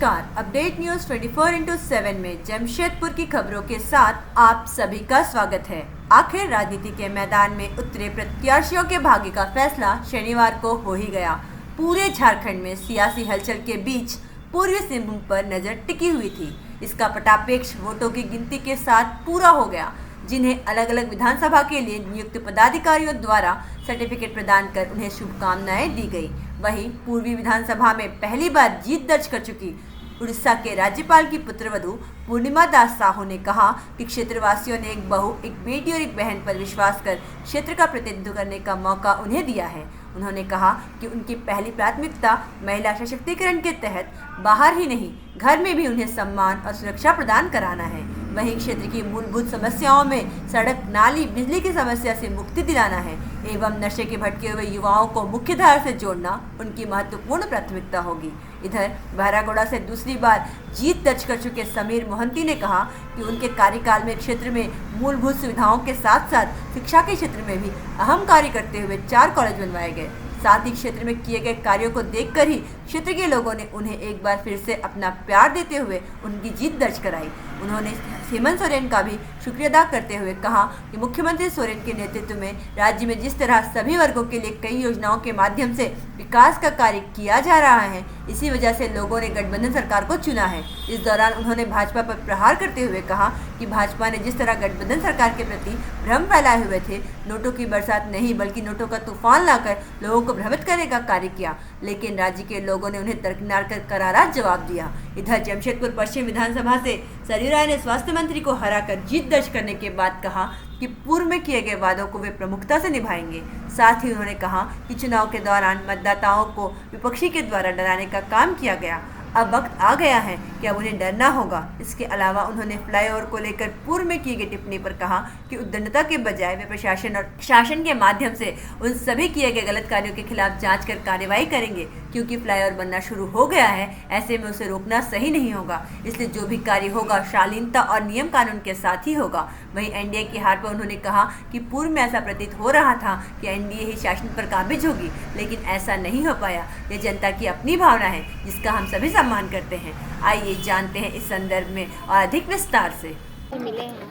नमस्कार, update news 24/7 में जमशेदपुर की खबरों के साथ आप सभी का स्वागत है। आखिर राजनीति के मैदान में उतरे प्रत्याशियों के भाग्य का फैसला शनिवार को हो ही गया। पूरे झारखंड में सियासी हलचल के बीच पूर्वी सिंहभूम पर नजर टिकी हुई थी। इसका पटापेक्ष वोटों की गिनती के साथ पूरा हो गया, जिन्हें अलग अलग विधानसभा के लिए नियुक्त पदाधिकारियों द्वारा सर्टिफिकेट प्रदान कर उन्हें शुभकामनाएं दी गई। वहीं पूर्वी विधानसभा में पहली बार जीत दर्ज कर चुकी उड़ीसा के राज्यपाल की पुत्रवधू पूर्णिमा दास साहू ने कहा कि क्षेत्रवासियों ने एक बहू, एक बेटी और एक बहन पर विश्वास कर क्षेत्र का प्रतिनिधित्व करने का मौका उन्हें दिया है। उन्होंने कहा कि उनकी पहली प्राथमिकता महिला सशक्तिकरण के तहत बाहर ही नहीं, घर में भी उन्हें सम्मान और सुरक्षा प्रदान कराना है। वहीं क्षेत्र की मूलभूत समस्याओं में सड़क, नाली, बिजली की समस्या से मुक्ति दिलाना है एवं नशे के भटके हुए युवाओं को मुख्यधारा से जोड़ना उनकी महत्वपूर्ण प्राथमिकता होगी। इधर बहरागोड़ा से दूसरी बार जीत दर्ज कर चुके समीर मोहंती ने कहा कि उनके कार्यकाल में क्षेत्र में मूलभूत सुविधाओं के साथ साथ शिक्षा के क्षेत्र में भी अहम कार्य करते हुए 4 कॉलेज बनवाए गए। साथ ही क्षेत्र में किए गए कार्यों को देखकर ही क्षेत्र के लोगों ने उन्हें एक बार फिर से अपना प्यार देते हुए उनकी जीत दर्ज कराई। उन्होंने हेमंत सोरेन का भी शुक्रिया अदा करते हुए कहा कि मुख्यमंत्री सोरेन के नेतृत्व में राज्य में जिस तरह सभी वर्गों के लिए कई योजनाओं के माध्यम से विकास का कार्य किया जा रहा है, इसी वजह से लोगों ने गठबंधन सरकार को चुना है। इस दौरान उन्होंने भाजपा पर प्रहार करते हुए कहा कि भाजपा ने जिस तरह गठबंधन सरकार के प्रति भ्रम फैलाए हुए थे, नोटों की बरसात नहीं बल्कि नोटों का तूफान लाकर लोगों को भ्रमित करने का कार्य किया, लेकिन राज्य के लोगों ने उन्हें दरकिनार कर करारा जवाब दिया। इधर जमशेदपुर पश्चिम विधानसभा से सरयू राय ने स्वास्थ्य मंत्री को हराकर जीत दर्ज करने के बाद कहा कि पूर्व में किए गए वादों को वे प्रमुखता से निभाएंगे। साथ ही उन्होंने कहा कि चुनाव के दौरान मतदाताओं को विपक्षी के द्वारा डराने का काम किया गया, अब वक्त आ गया है कि अब उन्हें डरना होगा। इसके अलावा उन्होंने फ्लाईओवर को लेकर पूर्व में की गई टिप्पणी पर कहा कि उद्दंडता के बजाय वे प्रशासन और शासन के माध्यम से उन सभी किए गए गलत कार्यों के खिलाफ जांच कर कार्रवाई करेंगे, क्योंकि फ्लाईओवर बनना शुरू हो गया है, ऐसे में उसे रोकना सही नहीं होगा। इसलिए जो भी कार्य होगा शालीनता और नियम कानून के साथ ही होगा। वहीं एनडीए की हार पर उन्होंने कहा कि पूर्व में ऐसा प्रतीत हो रहा था कि एनडीए ही शासन पर काबिज होगी, लेकिन ऐसा नहीं हो पाया। यह जनता की अपनी भावना है जिसका हम सभी सम्मान करते हैं। आइए जानते हैं इस संदर्भ में और अधिक विस्तार से। मिले हैं,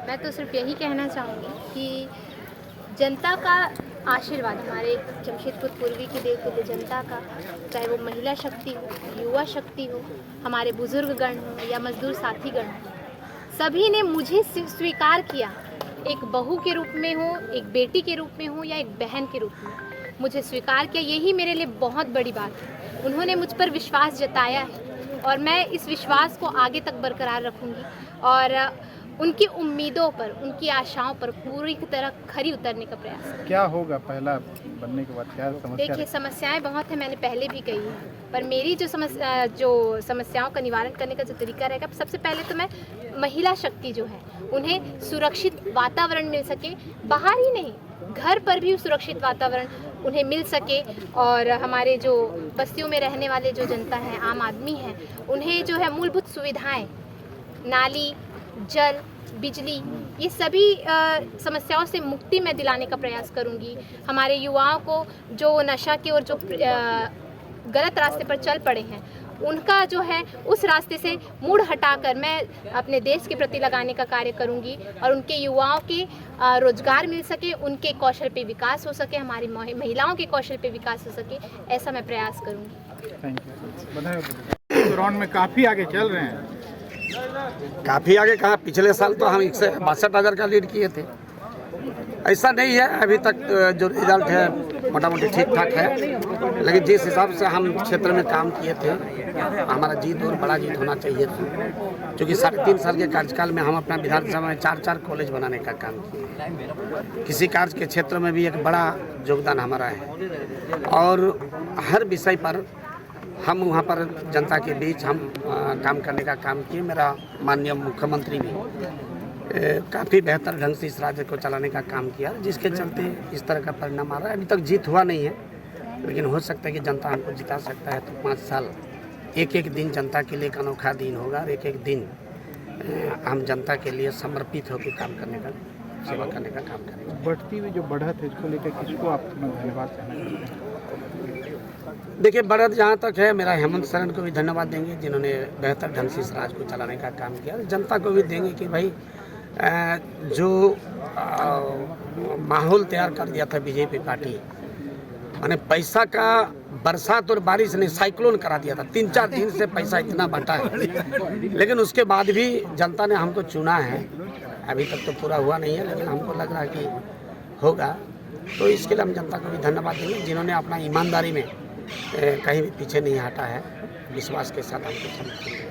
मैं तो सिर्फ यही कहना चाहूँगी कि जनता का आशीर्वाद, हमारे जमशेदपुर पूर्वी की देवतुल्य जनता का, चाहे वो महिला शक्ति हो, युवा शक्ति हो, हमारे बुजुर्गगण हो या मजदूर साथीगण हो, सभी ने मुझे स्वीकार किया। एक बहू के रूप में हो, एक बेटी के रूप में हो या एक बहन के रूप में मुझे स्वीकार किया। यही मेरे लिए बहुत बड़ी बात है। उन्होंने मुझ पर विश्वास जताया है और मैं इस विश्वास को आगे तक बरकरार रखूँगी और उनकी उम्मीदों पर, उनकी आशाओं पर पूरी तरह खरी उतरने का प्रयास करूँगी। क्या होगा पहला बनने के बाद, क्या समस्या? देखिए, समस्याएं बहुत हैं, मैंने पहले भी कही है, पर मेरी जो समस्याओं का निवारण करने का जो तरीका रहेगा, सबसे पहले तो मैं महिला शक्ति जो है उन्हें सुरक्षित वातावरण मिल सके, बाहर ही नहीं घर पर भी सुरक्षित वातावरण उन्हें मिल सके, और हमारे जो बस्तियों में रहने वाले जो जनता है, आम आदमी हैं, उन्हें जो है मूलभूत सुविधाएं, नाली, जल, बिजली, ये सभी समस्याओं से मुक्ति मैं दिलाने का प्रयास करूंगी। हमारे युवाओं को जो नशा के और जो गलत रास्ते पर चल पड़े हैं, उनका जो है उस रास्ते से मुड़ हटाकर मैं अपने देश के प्रति लगाने का कार्य करूंगी और उनके युवाओं के रोजगार मिल सके, उनके कौशल पे विकास हो सके, हमारी महिलाओं के कौशल पे विकास हो सके, ऐसा मैं प्रयास करूंगी। Thank you. बधाई। राउंड में काफ़ी आगे चल रहे हैं। काफ़ी आगे कहा, पिछले साल तो हम 162,000 का लीड किए थे। ऐसा नहीं है, अभी तक जो रिजल्ट है मोटा मोटी ठीक ठाक है, लेकिन जिस हिसाब से हम क्षेत्र में काम किए थे, हमारा जीत और बड़ा जीत होना चाहिए था, क्योंकि 3.5 साल के कार्यकाल में हम अपना विधानसभा में 4 कॉलेज बनाने का काम किए। किसी कार्य के क्षेत्र में भी एक बड़ा योगदान हमारा है और हर विषय पर हम वहाँ पर जनता के बीच हम काम करने का काम किए। मेरा माननीय मुख्यमंत्री भी काफ़ी बेहतर ढंग से इस राज्य को चलाने का काम किया, जिसके चलते इस तरह का परिणाम आ रहा है। अभी तक जीत हुआ नहीं है, लेकिन हो सकता है कि जनता हमको जिता सकता है। तो 5 साल एक दिन जनता के लिए एक अनोखा दिन होगा और एक दिन हम जनता के लिए समर्पित होकर काम करने का सेवा करने का काम करेंगे। बढ़ती हुई जो बढ़त है इसको लेकर किसको आप धन्यवाद कहना चाहते हैं? देखिए, बढ़त जहाँ तक है, मेरा हेमंत सोरेन को भी धन्यवाद देंगे जिन्होंने बेहतर ढंग से इस राज्य को चलाने का काम किया। जनता को भी देंगे कि भाई जो माहौल तैयार कर दिया था बीजेपी पार्टी, माने पैसा का बरसात और बारिश ने साइक्लोन करा दिया था। 3-4 दिन से पैसा इतना बटा है, लेकिन उसके बाद भी जनता ने हमको चुना है। अभी तक तो पूरा हुआ नहीं है, लेकिन हमको लग रहा है कि होगा। तो इसके लिए हम जनता को भी धन्यवाद देंगे जिन्होंने अपना ईमानदारी में कहीं भी पीछे नहीं हटा है, विश्वास के साथ हमको समर्थन दिया।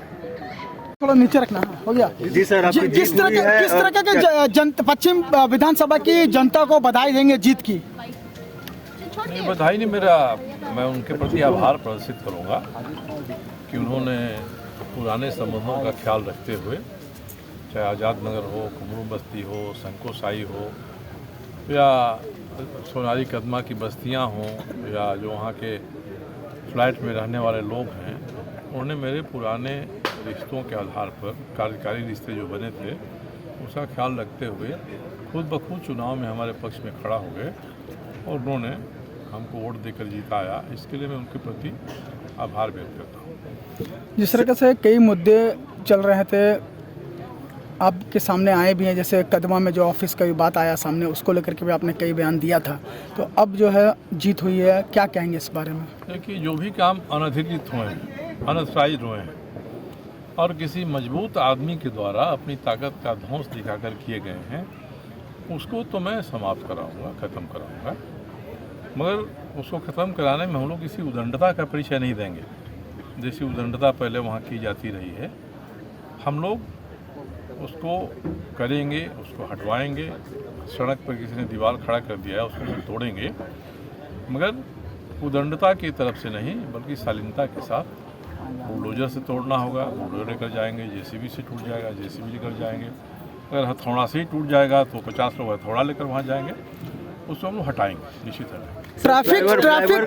थोड़ा नीचे रखना हो गया जी सर। किस तरह के पश्चिम विधानसभा की जनता को बधाई देंगे जीत की? नहीं, बधाई नहीं, मैं उनके प्रति आभार प्रदर्शित करूंगा कि उन्होंने पुराने संबंधों का ख्याल रखते हुए, चाहे आज़ाद नगर हो, कुमरू बस्ती हो, संकोसाई हो, या सोनारी कदमा की बस्तियां हों, या जो वहाँ के फ्लैट में रहने वाले लोग हैं, उन्होंने मेरे पुराने रिश्तों के आधार पर, कार्यकारी रिश्ते जो बने थे, उसका ख्याल रखते हुए खुद ब खुद चुनाव में हमारे पक्ष में खड़ा हो गए और उन्होंने हमको वोट देकर जिताया। इसके लिए मैं उनके प्रति आभार व्यक्त करता हूँ। जिस तरह से कई मुद्दे चल रहे थे आपके सामने आए भी हैं, जैसे कदमा में जो ऑफिस का भी बात आया सामने, उसको लेकर के भी आपने कई बयान दिया था, तो अब जो है जीत हुई है, क्या कहेंगे इस बारे में? देखिए, जो भी काम अनधिकृत हुए हैं, अनऑथराइज्ड हुए हैं और किसी मजबूत आदमी के द्वारा अपनी ताकत का ध्वंस दिखाकर किए गए हैं, उसको तो मैं समाप्त कराऊंगा, ख़त्म कराऊंगा। मगर उसको ख़त्म कराने में हम लोग किसी उदंडता का परिचय नहीं देंगे। जैसी उदंडता पहले वहाँ की जाती रही है, हम लोग उसको करेंगे, उसको हटवाएंगे। सड़क पर किसी ने दीवार खड़ा कर दिया है, उसको हम तोड़ेंगे, मगर उदंडता की तरफ से नहीं, बल्कि शालीनता के साथ। बुलडोजर से तोड़ना होगा, बुलडोजर लेकर जाएंगे, जेसीबी से टूट जाएगा, जेसीबी लेकर जाएंगे। अगर हथौड़ा से ही टूट जाएगा तो 50 लोग हथौड़ा लेकर वहाँ जाएंगे, उसको हम लोग हटाएंगे, निश्चित हटाएंगे।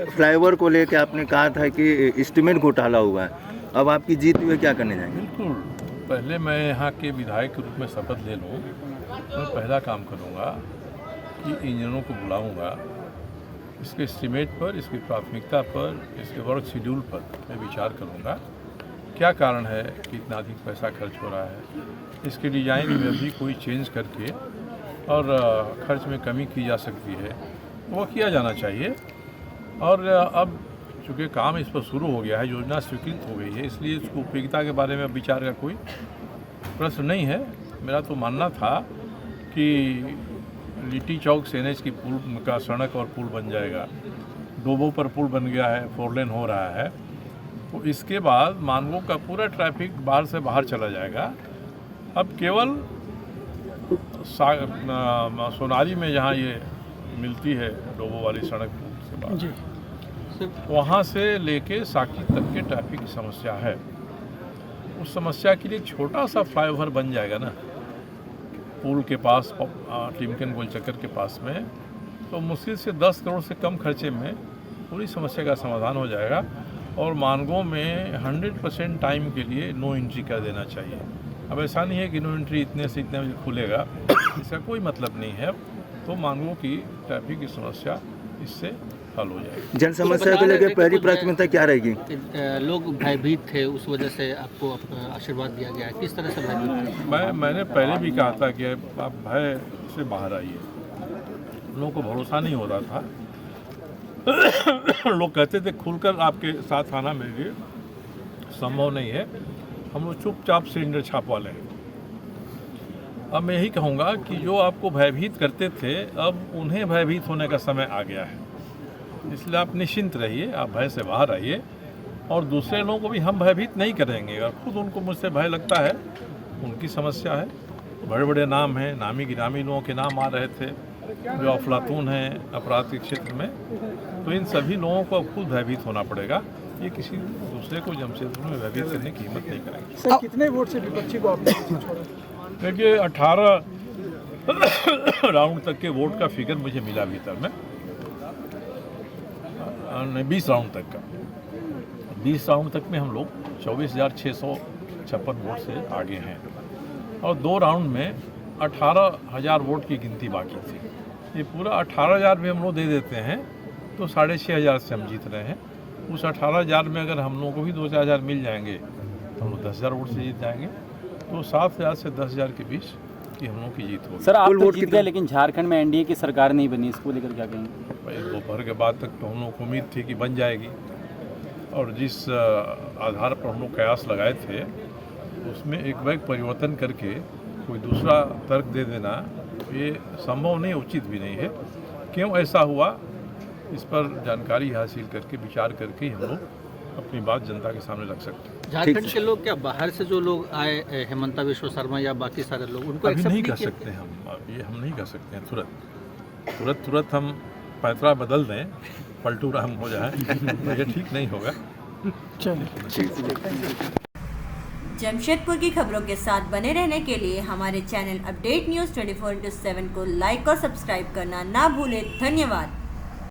फ्लाईओवर को लेकर आपने कहा था कि एस्टीमेट घोटाला हुआ है, अब आपकी जीत हुई, क्या करने जाएंगे? बिल्कुल, पहले मैं यहाँ के विधायक के रूप में शपथ ले लूँ, मैं पहला काम करूँगा कि इंजीनियरों को बुलाऊँगा, इसके एस्टीमेट पर, इसकी प्राथमिकता पर, इसके वर्क शेड्यूल पर मैं विचार करूँगा। क्या कारण है कि इतना अधिक पैसा खर्च हो रहा है, इसके डिज़ाइन में भी कोई चेंज करके और खर्च में कमी की जा सकती है, वो किया जाना चाहिए। और अब चूँकि काम इस पर शुरू हो गया है, योजना स्वीकृत हो गई है, इसलिए इसको उपयोगिता के बारे में विचार का कोई प्रश्न नहीं है। मेरा तो मानना था कि लिट्टी चौक से एनएच की पुल का सड़क और पुल बन जाएगा, डोबो पर पुल बन गया है, 4 लेन हो रहा है, तो इसके बाद मानगो का पूरा ट्रैफिक बाहर से बाहर चला जाएगा। अब केवल सोनारी में जहाँ ये मिलती है डोबो वाली सड़क से बाहर, वहाँ से लेके साकी तक के ट्रैफिक की समस्या है। उस समस्या के लिए छोटा सा फ्लाईओवर बन जाएगा ना, पुल के पास, टिमकन गोल चक्कर के पास में, तो मुश्किल से 10 करोड़ से कम खर्चे में पूरी समस्या का समाधान हो जाएगा। और मानगो में 100% टाइम के लिए नो एंट्री कर देना चाहिए। अब ऐसा नहीं है कि नो एंट्री इतने से इतने बजे खुलेगा, इसका कोई मतलब नहीं है। तो मानगो की ट्रैफिक की समस्या इससे हल हो जाएगी। जन समस्या को लेकर पहली प्राथमिकता क्या रहेगी? लोग भयभीत थे, उस वजह से आपको आशीर्वाद दिया गया है, किस तरह से भयभीत थे? मैंने पहले भी कहा था कि आप भय से बाहर आइए। लोगों को भरोसा नहीं होता था। लोग कहते थे खुलकर आपके साथ आना मेरे लिए संभव नहीं है, हम लोग चुपचाप सिलेंडर छापवा लें। अब मैं यही कहूँगा कि जो आपको भयभीत करते थे, अब उन्हें भयभीत होने का समय आ गया है। इसलिए आप निश्चिंत रहिए, आप भय से बाहर आइए, और दूसरे लोगों को भी हम भयभीत नहीं करेंगे। अगर खुद उनको मुझसे भय लगता है, उनकी समस्या है। बड़े बड़े नाम हैं, नामी गिरामी लोगों के नाम आ रहे थे जो अफलातून हैं अपराध के क्षेत्र में, तो इन सभी लोगों को अब खुद भयभीत होना पड़ेगा। ये किसी दूसरे को जमशेदपुर में भयभीत करने की हिम्मत नहीं करेंगे। सर, कितने वोट से विपक्षी को आपने छोड़ा? देखिए, 18 राउंड तक के वोट का फिगर मुझे मिला भीतर में, 20 राउंड तक का। 20 राउंड तक में हम लोग 24,656 वोट से आगे हैं, और 2 राउंड में 18,000 वोट की गिनती बाकी थी। ये पूरा 18,000 भी हम लोग दे देते हैं तो 6,500 से हम जीत रहे हैं। उस 18,000 में अगर हम लोगों को भी 2-4 हज़ार मिल जाएंगे तो हम लोग 10,000 वोट से जीत जाएंगे। तो 7,000 से 10,000 के बीच की हम लोग की जीत होगी। सर आप तो जीत गए, लेकिन झारखंड में एनडीए की सरकार नहीं बनी, इसको लेकर क्या कहेंगे? भाई दोपहर के बाद तक तो हम लोग को उम्मीद थी कि बन जाएगी, और जिस आधार पर हम लोग कयास लगाए थे उसमें एक बैग परिवर्तन करके कोई दूसरा तर्क दे देना ये संभव नहीं, उचित भी नहीं है। क्यों ऐसा हुआ इस पर जानकारी हासिल करके विचार करके हम लोग अपनी बात जनता के सामने रख सकते हैं। झारखंड के लोग क्या बाहर से जो लोग आए, हेमंता विश्व शर्मा या बाकी सारे लोग, उनको अभी एक्सेप्ट नहीं कर किया? सकते हम, ये हम नहीं कर सकते हैं तुरंत हम पैतरा बदल दें, पलटू राम हो जाए तो ये ठीक नहीं होगा। जमशेदपुर की खबरों के साथ बने रहने के लिए हमारे चैनल अपडेट न्यूज़ 24/7 को लाइक और सब्सक्राइब करना ना भूलें। धन्यवाद।